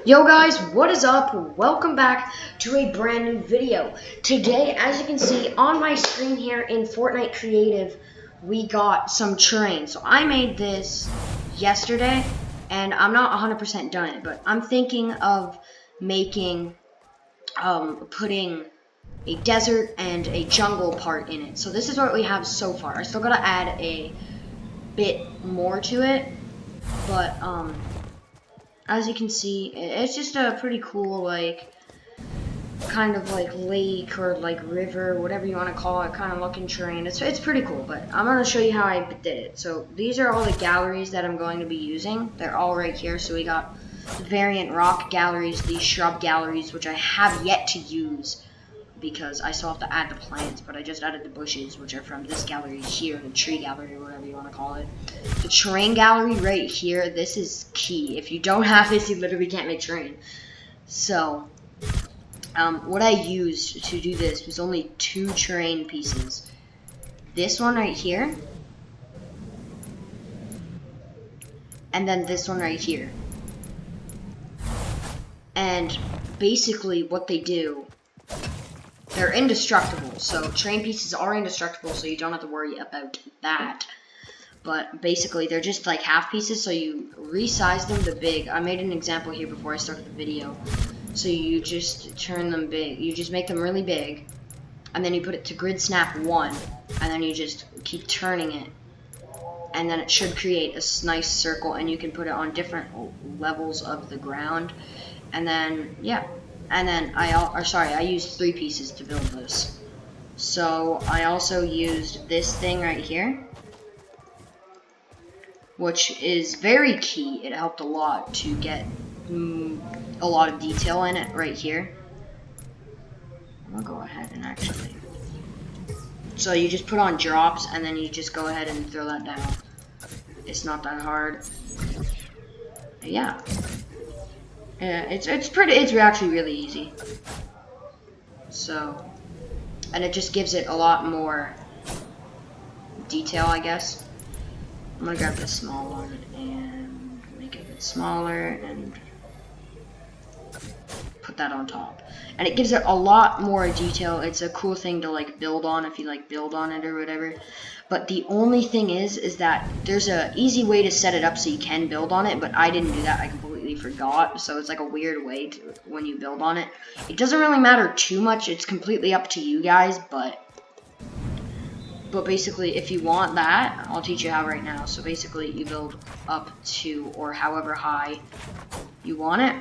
Yo guys, what is up? Welcome back to a brand new video. Today, as you can see on my screen here in Fortnite Creative, we got some terrain. So I made this yesterday, and I'm not 100% done it, but I'm thinking of making, putting a desert and a jungle part in it. So this is what we have so far. I still gotta add a bit more to it, but, as you can see, it's just a pretty cool, like, kind of like lake or like river, whatever you want to call it, kind of looking terrain. It's pretty cool, but I'm going to show you how I did it. So these are all the galleries that I'm going to be using. They're all right here. So we got the variant rock galleries, these shrub galleries, which I have yet to use because I still have to add the plants, but I just added the bushes, which are from this gallery here, the tree gallery, or whatever you want to call it. The terrain gallery right here, this is key. If you don't have this, you literally can't make terrain. So, what I used to do this was only 2 terrain pieces. This one right here, and then this one right here. And basically what they do, they're indestructible, so terrain pieces are indestructible, so you don't have to worry about that. But basically, they're just like half pieces, so you resize them to big. I made an example here before I started the video. So you just turn them big. You just make them really big, and then you put it to grid snap 1, and then you just keep turning it. And then it should create a nice circle, and you can put it on different levels of the ground. And then, yeah. And then I used 3 pieces to build this. So I also used this thing right here, which is very key. It helped a lot to get a lot of detail in it right here. I'm gonna go ahead and actually. So you just put on drops, and then you just go ahead and throw that down. It's not that hard. Yeah. It's actually really easy. So, and it just gives it a lot more detail, I guess. I'm gonna grab this small one and make it a bit smaller and put that on top. And it gives it a lot more detail. It's a cool thing to like build on if you like build on it or whatever. But the only thing is that there's a easy way to set it up so you can build on it, but I didn't do that. I completely forgot. So it's like a weird way to when you build on it. It doesn't really matter too much. It's completely up to you guys, but basically if you want that, I'll teach you how right now. So basically you build up to or however high you want it.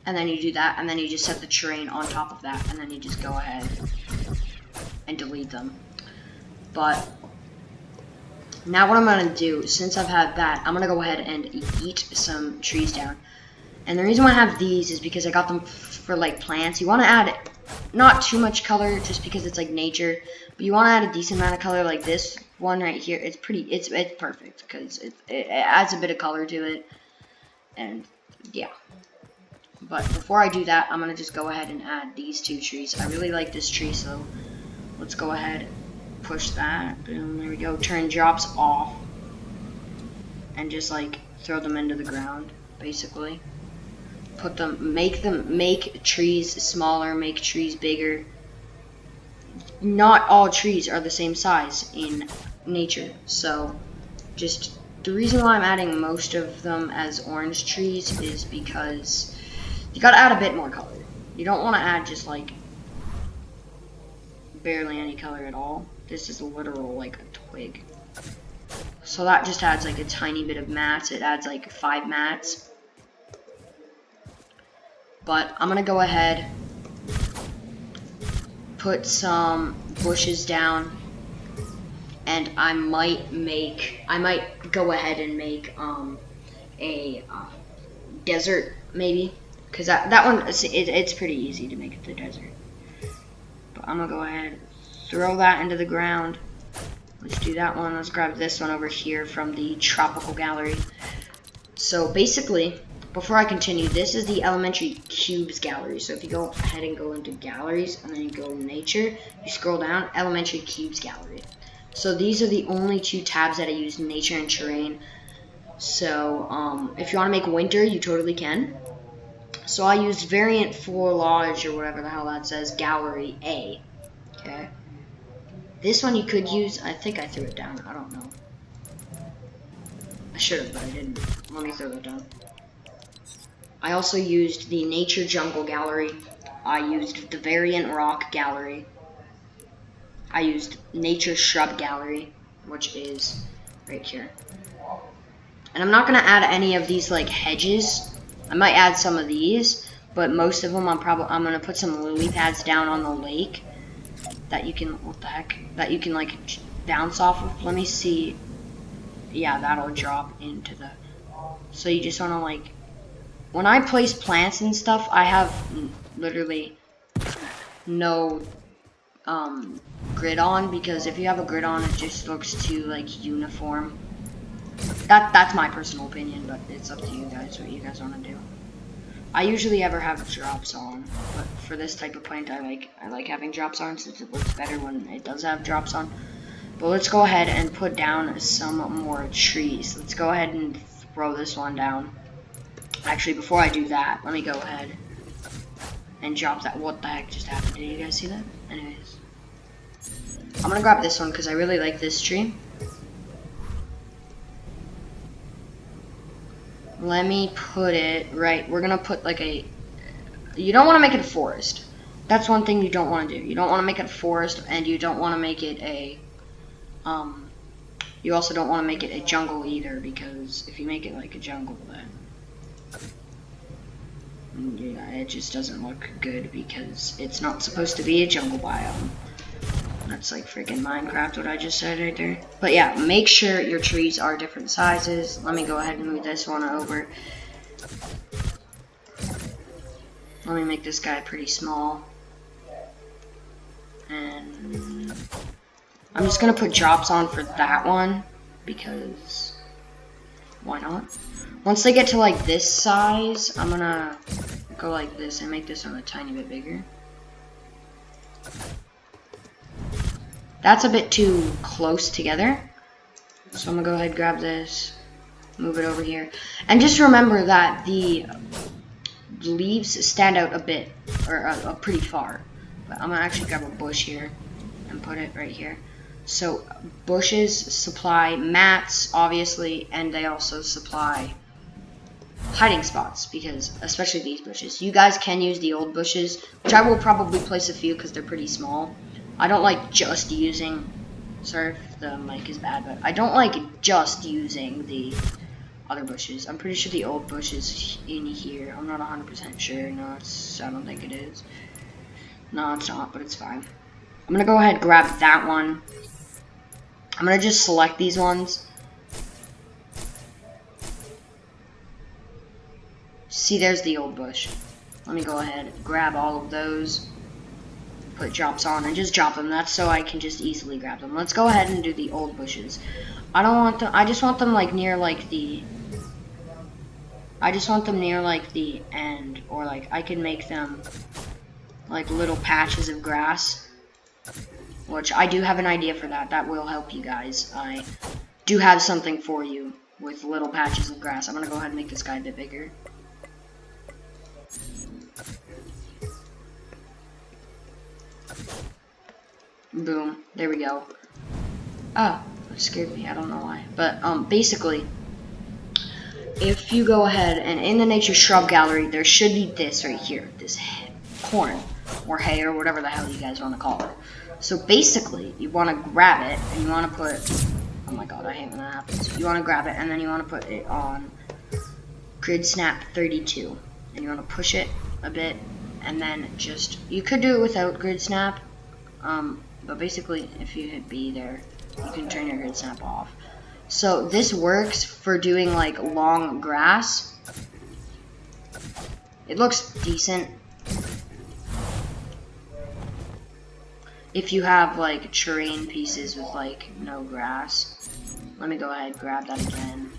And then you do that, and then you just set the terrain on top of that, and then you just go ahead and delete them. But now what I'm going to do, since I've had that, I'm going to go ahead and eat some trees down. And the reason why I have these is because I got them for like plants. You want to add not too much color just because it's like nature, but you want to add a decent amount of color like this one right here. It's perfect because it adds a bit of color to it. And yeah. But before I do that, I'm going to just go ahead and add these 2 trees. I really like this tree, so let's go ahead, push that. Boom, there we go. Turn drops off. And just like throw them into the ground, basically. Make trees smaller, make trees bigger. Not all trees are the same size in nature. So just the reason why I'm adding most of them as orange trees is because you gotta add a bit more color. You don't want to add just like barely any color at all. This is literal like a twig. So that just adds like a tiny bit of mats. It adds like 5 mats. But I'm gonna go ahead, put some bushes down, and I might go ahead and make a desert maybe. Because that one, it's pretty easy to make it the desert. But I'm going to go ahead, throw that into the ground. Let's do that one. Let's grab this one over here from the tropical gallery. So basically, before I continue, this is the elementary cubes gallery. So if you go ahead and go into galleries, and then you go nature, you scroll down, elementary cubes gallery. So these are the only 2 tabs that I use, nature and terrain. So if you want to make winter, you totally can. So I used variant foliage, or whatever the hell that says, gallery A. Okay. This one you could use. I think I threw it down. I don't know. I should have, but I didn't. Let me throw it down. I also used the nature jungle gallery. I used the variant rock gallery. I used nature shrub gallery, which is right here. And I'm not gonna add any of these like hedges. I might add some of these, but most of them I'm gonna put some lily pads down on the lake that you can that you can like bounce off of. Let me see. Yeah, that'll drop into the. So you just wanna like, when I place plants and stuff, I have literally no grid on, because if you have a grid on, it just looks too like uniform. That's my personal opinion, but it's up to you guys what you guys want to do. I usually ever have drops on, but for this type of plant, I like having drops on since it looks better when it does have drops on. But let's go ahead and put down some more trees. Let's go ahead and throw this one down. Actually, before I do that, let me go ahead and drop that. What the heck just happened? Did you guys see that? Anyways, I'm gonna grab this one because I really like this tree. Let me put it right. We're gonna put like a. You don't want to make it a forest. That's one thing you don't want to do. You don't want to make it a forest, and you don't want to make it a. You also don't want to make it a jungle either, because if you make it like a jungle, then yeah, it just doesn't look good because it's not supposed to be a jungle biome. That's like freaking Minecraft, what I just said right there. But yeah, make sure your trees are different sizes. Let me go ahead and move this one over. Let me make this guy pretty small. And I'm just gonna put drops on for that one, because why not? Once they get to like this size, I'm gonna go like this and make this one a tiny bit bigger. That's a bit too close together. So I'm gonna go ahead and grab this, move it over here. And just remember that the leaves stand out a bit, or pretty far. But I'm gonna actually grab a bush here and put it right here. So bushes supply mats, obviously, and they also supply hiding spots, because especially these bushes. You guys can use the old bushes, which I will probably place a few because they're pretty small. I don't like just using, sorry if the mic is bad, but I don't like just using the other bushes. I'm pretty sure the old bush is in here. I'm not 100% sure. No, I don't think it is. No, it's not, but it's fine. I'm gonna go ahead and grab that one. I'm gonna just select these ones. See, there's the old bush. Let me go ahead and grab all of those. Put drops on and just drop them. That's so I can just easily grab them. Let's go ahead and do the old bushes. I don't want them. I just want them like near like the. I just want them near like the end, or like I can make them like little patches of grass. Which I do have an idea for that. That will help you guys. I do have something for you with little patches of grass. I'm gonna go ahead and make this guy a bit bigger. Boom. There we go. Ah, that scared me. I don't know why. But basically, if you go ahead and in the nature shrub gallery, there should be this right here, this corn or hay or whatever the hell you guys want to call it. So basically, you want to grab it and you want to put. Oh my god, I hate when that happens. You want to grab it and then you want to put it on grid snap 32, and you want to push it a bit, and then just you could do it without grid snap. But basically, if you hit B there, you can turn your grid snap off. So this works for doing like long grass. It looks decent. If you have like terrain pieces with like no grass. Let me go ahead and grab that again.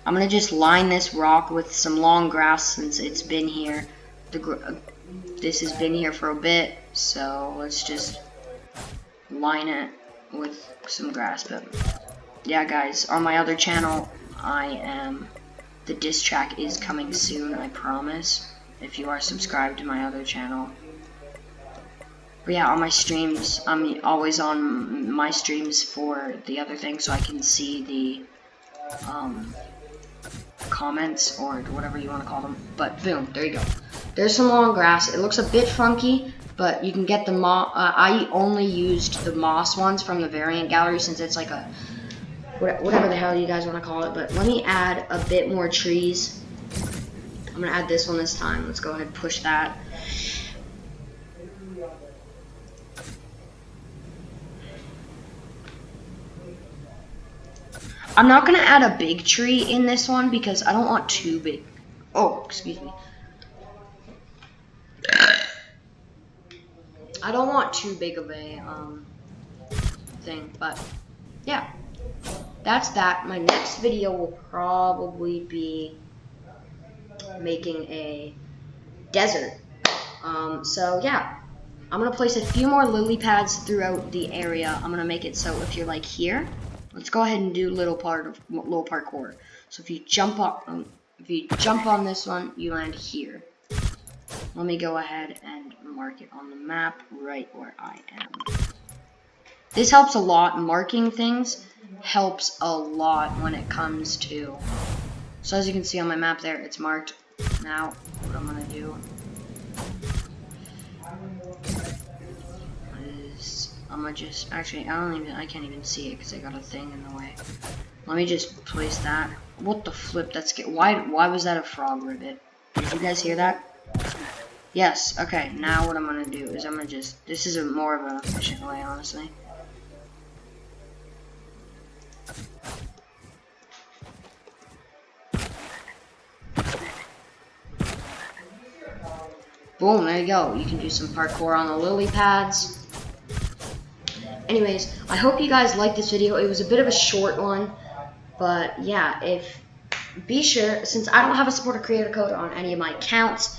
I'm gonna just line this rock with some long grass since it's been here. This has been here for a bit, so let's just line it with some grass. But yeah, guys, on my other channel, I am the diss track is coming soon, I promise, if you are subscribed to my other channel. But yeah, on my streams, I'm always on my streams for the other thing, so I can see the comments, or whatever you want to call them. But boom, there you go. There's some long grass. It looks a bit funky, but you can get the I only used the moss ones from the variant gallery, since it's like a whatever the hell you guys want to call it. But let me add a bit more trees. I'm gonna add this one this time. Let's go ahead and push that. I'm not gonna add a big tree in this one because I don't want too big. Oh, excuse me. I don't want too big of a thing, but yeah, that's that. My next video will probably be making a desert. So yeah, I'm gonna place a few more lily pads throughout the area. I'm gonna make it so if you're like here, let's go ahead and do little parkour. So if you jump on this one, you land here. Let me go ahead and mark it on the map right where I am. This helps a lot. Marking things helps a lot when it comes to. So as you can see on my map there, it's marked. Now, what I'm gonna do is I'm gonna just I can't even see it because I got a thing in the way. Let me just place that. What the flip? Why was that a frog ribbit? Did you guys hear that? Yes. Okay. Now what I'm gonna do is this is more of an efficient way, honestly. Boom, there you go. You can do some parkour on the lily pads. Anyways, I hope you guys liked this video. It was a bit of a short one, but yeah, be sure, since I don't have a supporter creator code on any of my accounts,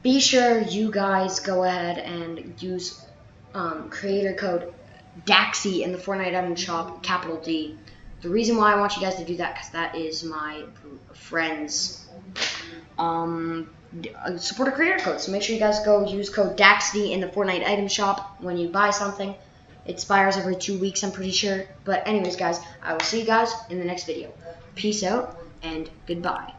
be sure you guys go ahead and use creator code DAXY in the Fortnite item shop, capital D. The reason why I want you guys to do that, because that is my friend's supporter creator code. So make sure you guys go use code DAXD in the Fortnite item shop when you buy something. It expires every 2 weeks, I'm pretty sure. But anyways, guys, I will see you guys in the next video. Peace out and goodbye.